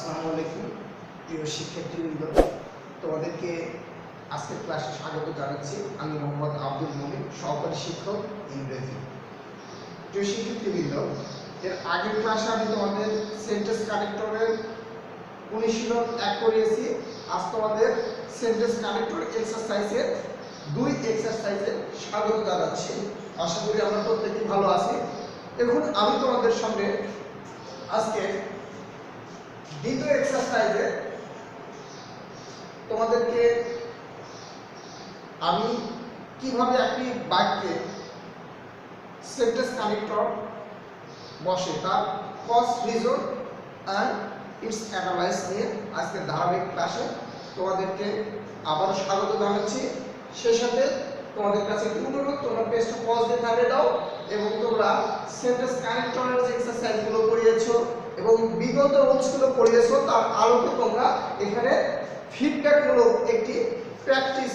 আসসালামু আলাইকুম প্রিয় শিক্ষার্থীবৃন্দ, তোমাদেরকে আজকের ক্লাসে স্বাগত জানাচ্ছি। আমি মোহাম্মদ আব্দুল মুমিন, সহকারী শিক্ষক ইংরেজি। প্রিয় শিক্ষার্থীবৃন্দ, এর আগের ক্লাসে আমি তোমাদের সেন্টেন্স কানেক্টরের অনুশীলন 1 করিয়েছি। আজ তোমাদের সেন্টেন্স কানেক্টর এক্সারসাইজের 2 এক্সারসাইজে স্বাগত জানাচ্ছি। আশা করি আমরা প্রত্যেকেই ভালো আছি। এখন আমি তোমাদের সামনে আজকে দ্বিতীয় এক্সারসাইজে তোমাদেরকে আমি কিভাবে একটি বাক্যে সেন্টেন্স কানেক্টর বসে তার cause, reason and its analyse নিয়ে আজকে ধারাবাহিক ক্লাসে তোমাদেরকে আবারও স্বাগত জানাচ্ছি। সেই সাথে তোমাদের কাছে অনুরোধ, তোমরা পেজটা পজ দিয়ে থামিয়ে দাও এবং তোমরা সেন্টেন্স কানেক্টরের যে এক্সারসাইজগুলো করিয়েছো এবং বিগত রুলসগুলো পড়িয়েছো তার আলোকে তোমরা এখানে ফিডব্যাকমূলক একটি প্র্যাকটিস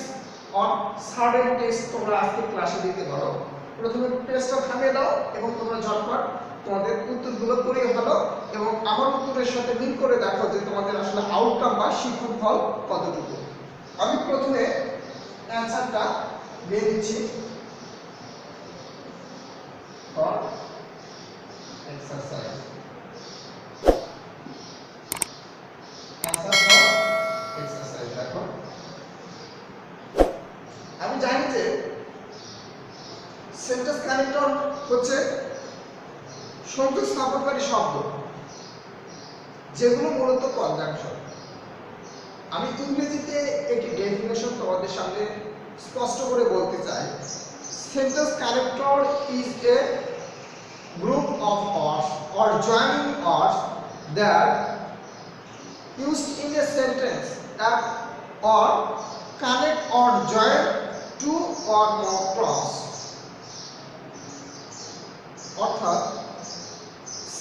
অন সার্টেন টেস্ট তোমরা আজকে ক্লাসে দিতে পারো। প্রথমে পেজটা থামিয়ে দাও এবং তোমরা ঝটপট তোমাদের উত্তরগুলো করিয়ে ফেলো এবং আমার উত্তরের সাথে মিল করে দেখো যে তোমাদের আসলে আউটকাম বা শিক্ষণ ফল কতটুকু। আমি প্রথমে অ্যান্সারটা দিয়ে দিচ্ছি। এক্সারসাইজ দেখো, আমি জানি যে সেন্টেন্স কানেক্টর হচ্ছে সংযোগ স্থাপনকারী শব্দ যেগুলো মূলত কনজাংশন। আমি ইংরেজিতে একটি ডেফিনেশন তোমাদের সামনে স্পষ্ট করে বলতে চাই। Sentence connector is a group of words or joining words that used in a sentence that or connect or join two or more clause। অর্থাৎ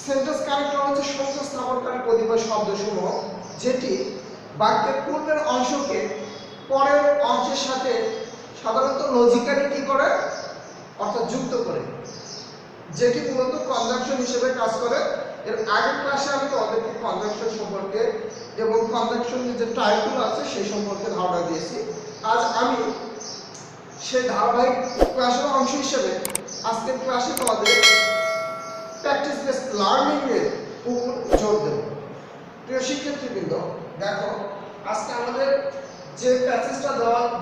সেন্টেন্স কানেক্টর হচ্ছে সংযোগ স্থাপনকারী কতিপয় শব্দসমূহ যেটি বাক্যের পূর্বের অংশকে পরের অংশের সাথে সাধারণত লজিক্যালি কি করে, অর্থাৎ যুক্ত করে, যেটি মূলত কনজাংশন হিসেবে কাজ করে। এর আগের ক্লাসে আমি তোমাদেরকে কনজাংশন সম্পর্কে এবং কনজাংশনের যে টাইপগুলো আছে সেই সম্পর্কে ধারণা দিয়েছি। আজ আমি সেই ধারাবাহিক ক্লাসের অংশ হিসেবে আজকের ক্লাসে তোমাদের প্র্যাকটিস বেসড লার্নিং এর উপর জোর দেব। প্রিয় শিক্ষার্থীবৃন্দ, দেখো আজকে আমাদের যে প্যাসেজটা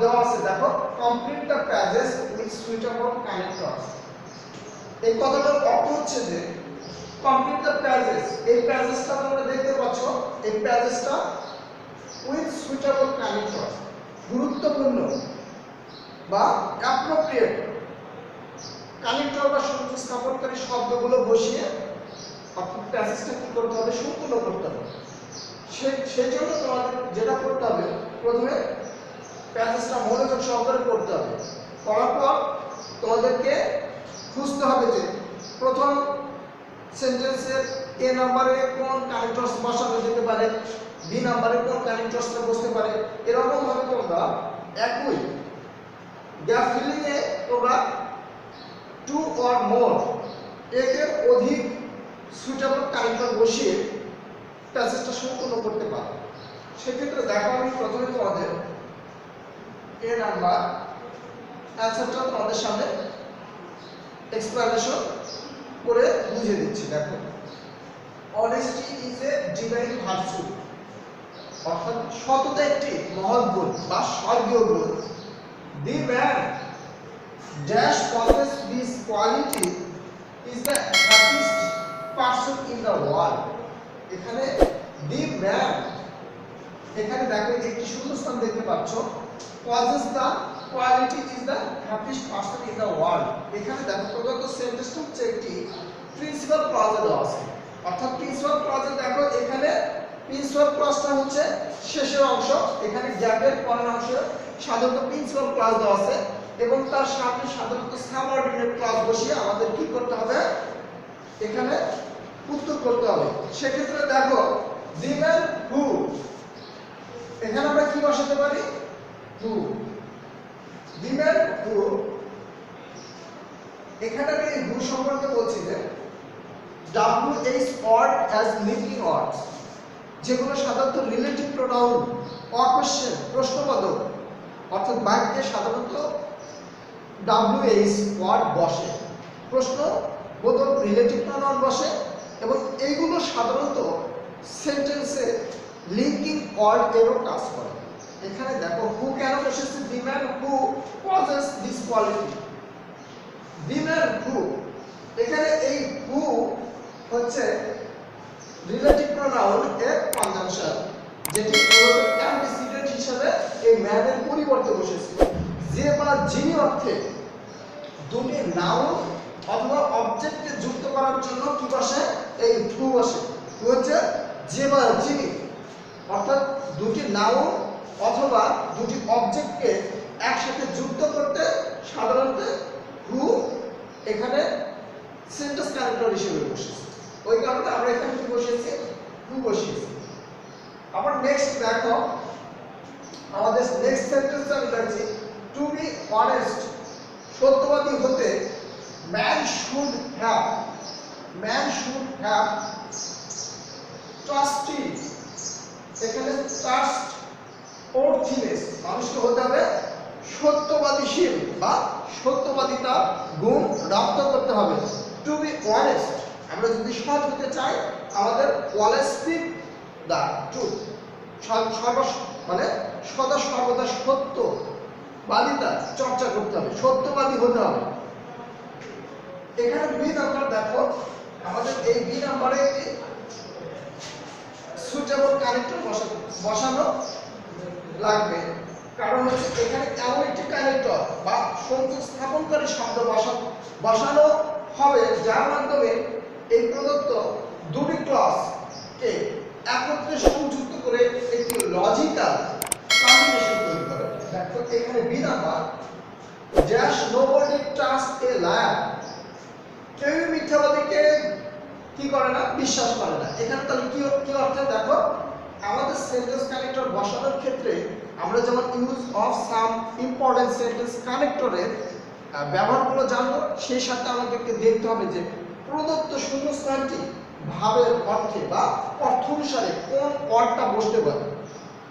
দেওয়া আছে, দেখো complete the passage with suitable connectors. এই কথাটার অর্থ হচ্ছে যে কমপ্লিট দ্য প্যাসেজ, এই প্যাসেজটা তোমরা দেখতে পাচ্ছ, এই প্যাসেজটা উইথ সুইটেবল কানেক্টরস, গুরুত্বপূর্ণ বা অ্যাপ্রোপ্রিয়েট কানেক্টর বা সংযোগ স্থাপনকারী শব্দগুলো বসিয়ে অর্থাৎ প্যাসেজটা কি করতে হবে, সম্পূর্ণ করতে হবে। সেই জন্য তোমাদের যেটা করতে হবে, প্রথমে প্যাসেজটা মনোযোগ সহকারে পড়তে হবে। পড়ার পর তোমাদেরকে খুঁজতে হবে যে প্রথম সেন্টেন্সের এ নাম্বারে কোন কানেক্টরস বসানো যেতে পারে, বি নাম্বারে কোন কানেক্টরসটা বসতে পারে। এরকম ভাবে তোমরা একই গ্যাপ ফিলিং এ তোমরা টু অর মোর, একের অধিক সুইটেবল কানেক্টর বসিয়ে প্যাসেজটা সম্পূর্ণ করতে পারো। সেক্ষেত্রে দেখো আমি প্রথমে তোমাদের এ নাম্বার অ্যান্সারটা তোমাদের সামনে এক্সপ্লেনেশন করে বুঝিয়ে দিচ্ছি। দেখো, honesty is a divine virtue, অর্থাৎ সততা একটি মহৎ গুণ বা স্বর্গীয় গুণ। The man dash possess this quality is the happiest person in the world. এখানে দি ম্যান, এখানে দেখো একটি শূন্যস্থান দেখতে পাচ্ছ, possess the quality is the happiest person in the world. এখানে দেখো প্রদত্ত সেন্টেন্সটা হচ্ছে একটি প্রিন্সিপাল ক্লজে দেওয়া আছে, অর্থাৎ প্রিন্সিপাল ক্লজে দেখো এখানে প্রিন্সিপাল ক্লজটা হচ্ছে শেষের অংশ, এখানে গ্যাপের পরের অংশ সাধারণত প্রিন্সিপাল ক্লজ দেওয়া আছে এবং তার সামনে সাধারণত সাবঅর্ডিনেট ক্লজ বসিয়ে আমাদের কি করতে হবে, এখানে উত্তর করতে হবে। সেক্ষেত্রে দেখো দি ম্যান হু, এখানে আমরা কি বসাতে পারি, হু। দি ম্যান হু, এখানে আমি হু সম্পর্কে বলছি যে WH word as linking words, যেগুলো সাধারণত রিলেটিভ প্রোনাউন অর কোশ্চেন প্রশ্নবোধক, অর্থাৎ বাক্যে সাধারণত WH ওয়ার্ড বসে, প্রশ্নবোধক রিলেটিভ প্রোনাউন বসে, এবং এইগুলো সাধারণত সেন্টেন্সে লিঙ্কিং ওয়ার্ড এরও কাজ করে। এখানে দেখো হু কেন বসেছে, the man who possess this quality, the man who, এখানে এই হু হচ্ছে রিলেটিভ প্রোনাউন এর কনজাংশন, যেটি মূলত অ্যান্টিসিডেন্ট হিসেবে এই ম্যানের পরিবর্তে বসেছে। যে বা যিনি অর্থে দুটি নাউন অথবা অবজেক্টকে যুক্ত করার জন্য কি বসে, এই হু বসে। হু হচ্ছে যে বা যিনি, অর্থাৎ দুটি নাউন অথবা দুটি অবজেক্টকে একসাথে যুক্ত করতে সাধারণত হু এখানে সেন্টেন্স কানেক্টর হিসেবে বসেছে। ওই কারণে আমরা এখানে কি বসিয়েছি, হু বসিয়েছি। আবার নেক্সট দেখো, আমাদের নেক্সট সেন্টেন্সে আমি লিখছি টু বি অনেস্ট, সত্যবাদী হতে ম্যান শুড হ্যাভ ট্রাস্টি, এখানে ট্রাস্ট ওর্থিনেস, মানুষকে হতে হবে সত্যবাদীশীল বা সত্যবাদিতা গুণ রপ্ত করতে হবে। টু বি অনেস্ট, আমরা যদি সৎ হতে চাই আমাদের অলওয়েজ স্পিক দ্য ট্রুথ, মানে সদা সর্বদা সত্যবাদিতা চর্চা করতে হবে, সত্যবাদী হতে হবে। এখানে বি নাম্বার দেখো, আমাদের এই বি নাম্বারে একটি সুইটেবল কানেক্টর বসানো লাগবে, কারণ হচ্ছে এখানে এমন একটি কানেক্টর বা সংযোগ স্থাপনকারী শব্দ বসানো হবে যার মাধ্যমে এই প্রদত্ত দুটি ক্লজকে একত্রে সংযুক্ত করে একটি লজিক্যাল কম্বিনেশন তৈরি করে। দেখো এখানে B number, just nobody trust a liar, কেউ মিথ্যাবাদীকে কি করে না, বিশ্বাস করে না। এখানে তাহলে কি অর্থ দেখো, আমাদের সেন্টেন্স কানেক্টর বসানোর ক্ষেত্রে আমরা যেমন use of some important sentence কানেক্টরের ব্যবহারগুলো জানবো, সেই সাথে আমাদেরকে দেখতে হবে যে প্রদত্ত শূন্যস্থানটি ভাবের অর্থে বা অর্থ অনুসারে কোন ওয়ার্ডটা বসতে পারে,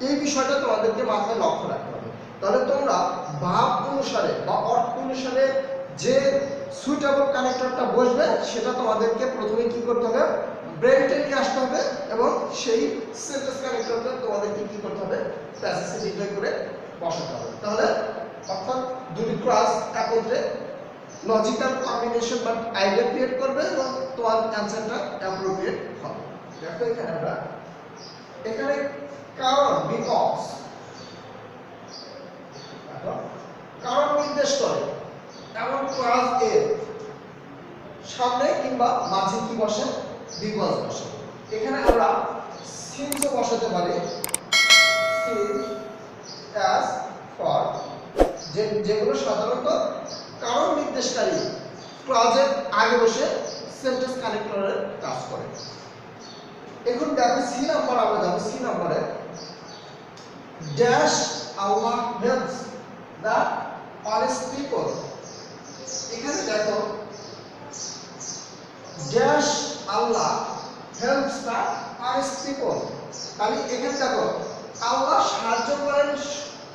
এই বিষয়টা তোমাদেরকে মাথায় লক্ষ্য রাখতে হবে। তাহলে তোমরা ভাব অনুসারে বা অর্থ অনুসারে যে সুইটেবল কানেক্টরটা বসবে সেটা তোমাদেরকে প্রথমে কি করতে হবে, ব্রেনটে নিয়ে আসতে হবে, এবং সেই সেন্টেন্স কানেক্টরটা তোমাদেরকে কি করতে হবে, প্যাসেজে ডিক্লেয়ার করে বসাতে হবে। তাহলে অর্থাৎ দুটি ক্লাস একত্রে লজিক্যাল কম্বিনেশন বা আইডিয়া ক্রিয়েট করবে এবং তোমার অ্যানসারটা অ্যাপ্রোপ্রিয়েট হবে। দেখো এখানে আমরা এখানে কারণ বিকজ, কারণ নির্দেশ করে এমন ক্লাস এর সামনে কিংবা মাঝে কি বসে, বিকজ বসে। এখানে আমরা সিন্স বসাতে পারি, সিন্স অ্যাজ ফর, যেগুলো সাধারণত কারণ নির্দেশকারী ক্লজের আগে বসে সেন্টেন্স কানেক্টরের কাজ করে। এখন দেখো সি নাম্বার, আমরা যাবো সি নাম্বারে, dash Allah helps the honest people. এখানে দেখো dash Allah helps the honest people, তাহলে এখানে দেখো আল্লাহ সাহায্য করেন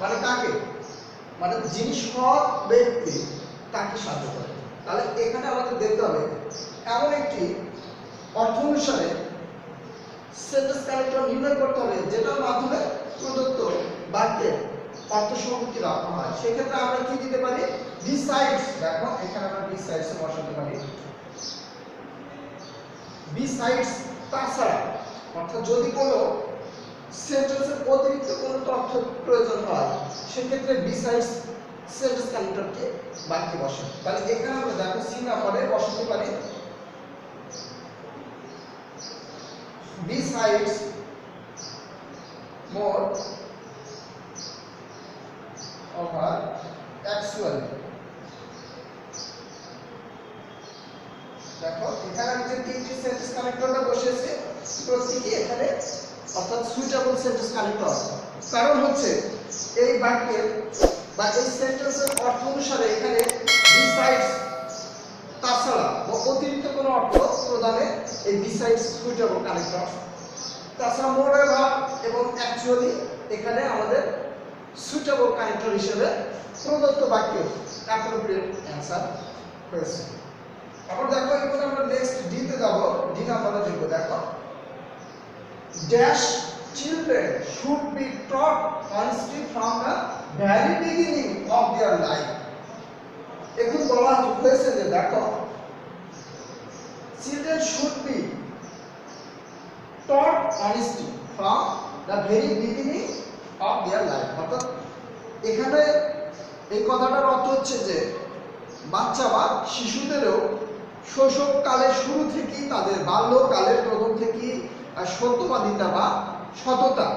মানে কাকে, মানে যিনি সৎ ব্যক্তি তাকে সাহায্য করেন। তাহলে এখানে আমাদের দেখতে হবে এমন একটি অর্থ অনুসারে সেন্টেন্স কানেক্টর নির্ণয় করতে হবে যেটার মাধ্যমে প্রদত্ত বাক্যের অর্থ সংহতি রাখা হয়। সেক্ষেত্রে আমরা কি দিতে পারি, বিসাইডস, দেখো এখানে আমরা বিসাইডস বসাতে পারি, বিসাইডস তাছাড়া, অর্থাৎ যদি কোনো সেন্টেন্সের অতিরিক্ত কোনো তথ্য প্রয়োজন হয় সেক্ষেত্রে বিসাইডস সেন্টেন্স কানেক্টরকে বাক্যে বসে। তাহলে এখানে আমরা দেখো সি নাম্বারে বসাতে পারি besides more over actually। দেখো এখানে আমি যে তিনটি সেন্টেন্স কানেক্টরটা বসিয়েছি প্রত্যেকই এখানে অর্থাৎ সুইটেবল সেন্টেন্স কানেক্টর, কারণ হচ্ছে এই বাক্যের বা এই সেন্টেন্সের অর্থ অনুসারে এখানে বিসাইডস তাছাড়া বা অতিরিক্ত কোনো অর্থ প্রদানে এই বিসাইডস সুইটেবল কানেক্টর। তাছাড়া মোরেভার এবং অ্যাকচুয়ালি এখানে আমাদের সুইটেবল কানেক্টর হিসেবে প্রদত্ত বাক্যের অ্যাপ্রোপ্রিয়েট অ্যান্সার হয়েছে। তারপর দেখো এখানে আমরা নেক্সট ডি তে যাব। ডি নাম্বারে দেখো, দেখো dash children should be taught honesty from the very beginning of their life। এখন বলা হয়েছে যে দেখো children should be taught honesty from the very beginning of their life। অর্থাৎ এখানে এই কথাটার অর্থ হচ্ছে যে বাচ্চা বা শিশুদেরও শৈশবকালের শুরু থেকেই তাদের বাল্যকালের প্রথম থেকেই সত্যবাদিতা বা সততা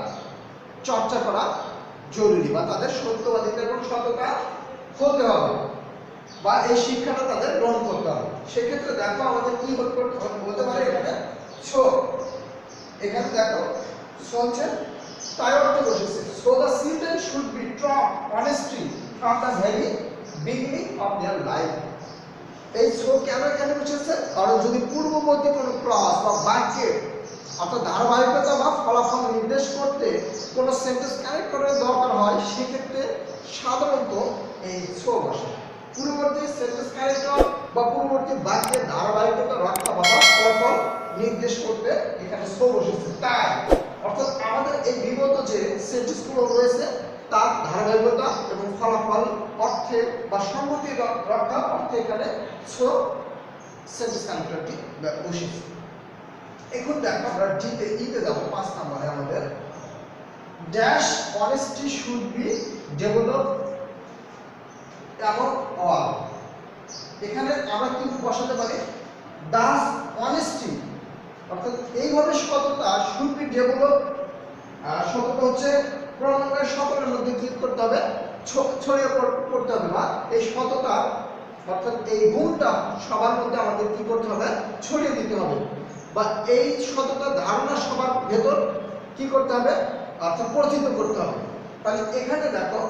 চর্চা করা জরুরি, বা তাদের সত্যবাদিতা এবং সততা হতে হবে, বা এই শিক্ষাটা তাদের গ্রহণ করতে হবে। সেক্ষেত্রে দেখো আমাদের কি হতে পারে এখানে সো, এখানে দেখো চলছে তাই অর্থ বসেছে so the children should be Trott honesty from the very beginning of their life. এই সো কেন এখানে বসেছে? কারণ যদি পূর্ববর্তী কোনো ক্লজ বা বাক্যের অর্থাৎ ধারাবাহিকতা বা ফলাফল নির্দেশ করতে কোনো সেন্টেন্স কানেক্ট করার দরকার হয়, সেক্ষেত্রে সাধারণত এই সো বসে। পূর্ববর্তী সেন্টেন্স কানেক্টর বা পূর্ববর্তী বাক্যের ধারাবাহিকতা রক্ষা বা ফলাফল নির্দেশ করতে এখানে সো বসেছে। তাই অর্থাৎ আমাদের এই বিগত যে সেন্টেন্সগুলো রয়েছে তার ধারাবাহিকতা এবং ফলাফল অর্থে বা সম্মতি রক্ষা অর্থে এখানে সো সেন্টেন্স কানেক্টরটি বসেছে। এখন দেখো আমরা ডিতে ইতে যাব 5 নম্বরে আমাদের dash honesty should be develop among all. এখানে আমরা কি বসাতে পারি দাস অনেস্টি, অর্থাৎ এইভাবে সততা শুড বি ডেভেলপ। সততা হচ্ছে প্রণয়ের সকলের মধ্যে কি করতে হবে ছড়িয়ে পড়তে হবে, বা এই সততা অর্থাৎ এই গুণটা সবার মধ্যে আমাদের কি করতে হবে ছড়িয়ে দিতে হবে, বা এই সততা ধারণা সবার ভেতর কি করতে হবে অর্থাৎ প্রতিষ্ঠিত করতে হবে। তাহলে এখানে দেখো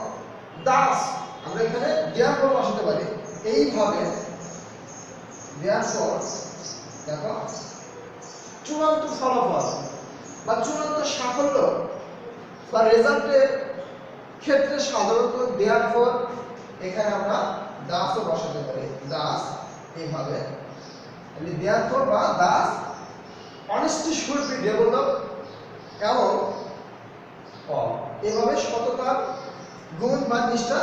দাস আমরা এখানে দেয়ারফর বসাতে পারি এইভাবে দেয়ারফর। দেখো চূড়ান্ত ফলাফল বা চূড়ান্ত সাফল্য বা রেজাল্টের ক্ষেত্রে সাধারণত দেয়ারফর এখানে আমরা দাসও বসাতে পারি। দাস এইভাবে দেয়ারফর বা Das honesty should be develop এবং এভাবে সততার গুণ বা নিষ্ঠা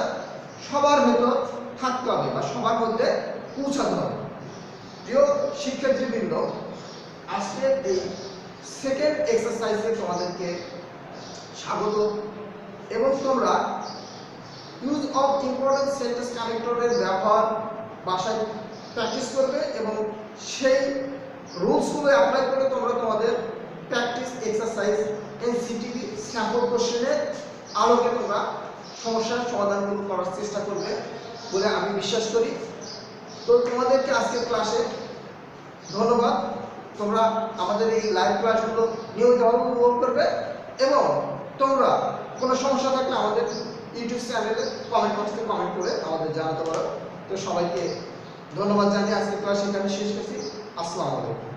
সবার ভেতর থাকতে হবে বা সবার মধ্যে পৌঁছাতে হবে। প্রিয় শিক্ষার্থীবৃন্দ, আজকে এই সেকেন্ড এক্সারসাইজে তোমাদেরকে স্বাগত, এবং তোমরা ইউজ অফ ইম্পর্টেন্ট সেন্টেন্স কানেক্টরের ব্যবহার বাসায় প্র্যাকটিস করবে এবং সেই রুলসগুলো অ্যাপ্লাই করে তোমরা তোমাদের প্র্যাকটিস এক্সারসাইজ এনসিটিভি স্যাম্পল কোশ্চেনের আলোকে তোমরা সমস্যার সমাধানগুলো করার চেষ্টা করবে বলে আমি বিশ্বাস করি। তো তোমাদেরকে আজকের ক্লাসে ধন্যবাদ। তোমরা আমাদের এই লাইভ ক্লাসগুলো নিয়মিতভাবে উপভোগ করবে, এবং তোমরা কোনো সমস্যা থাকলে আমাদের ইউটিউব চ্যানেলে কমেন্ট বক্সে কমেন্ট করে আমাদের জানাতে পারো। তো সবাইকে ধন্যবাদ জানিয়ে আজকের ক্লাস এখানে শেষ করছি। আসসালামু আলাইকুম।